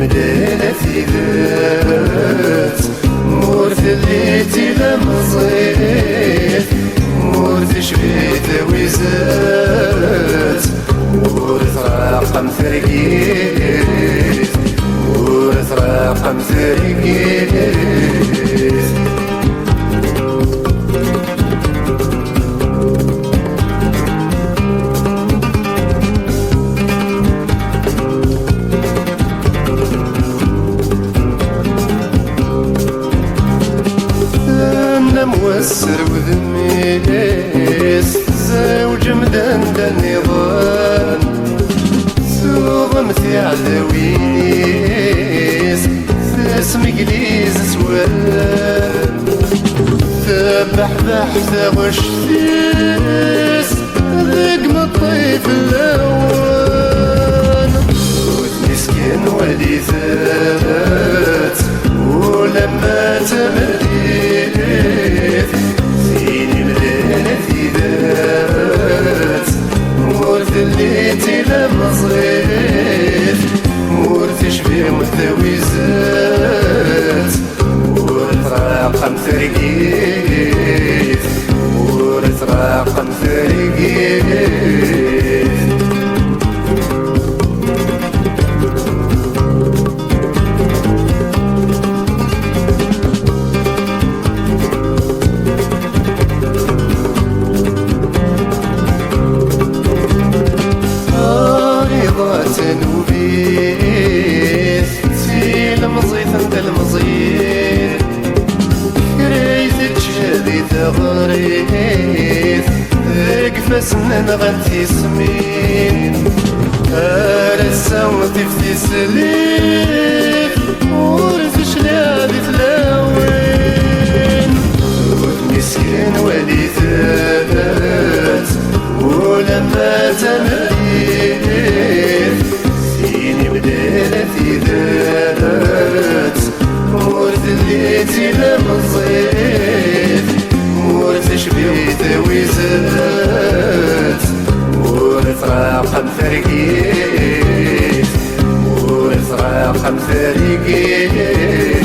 مدينة ذات مورث اللي تلمزيت مورث شبيت ويزات مورث رقم ثرقيت مورث رقم ثرقيت موسر وذميس زوج مدندن نظام سوغمتي على وينيس اسم قليز سوال تبحبح تغشتيس رقم الطيف اللون وتمسكين ولي ثبت ولما تمديت زيني مدينتي ذات مورث اللي تلمزيت مورث شبيه متويزات مورث رقم ثرقيت مورث رقم ثرقيت نوبيث تلمزيت انت المزيت كريت تشهدي تغريث اقفى سنن غنتي سمين ارساوتي فتي سليف ورث شلابي تلاوين مسكين ولي ثبات ولما تمديت زيني مدينتي ذات مورث اللي تلمزيت مورث شبيت ويزات مورث رقم ثرقيت مورث رقم ثرقيت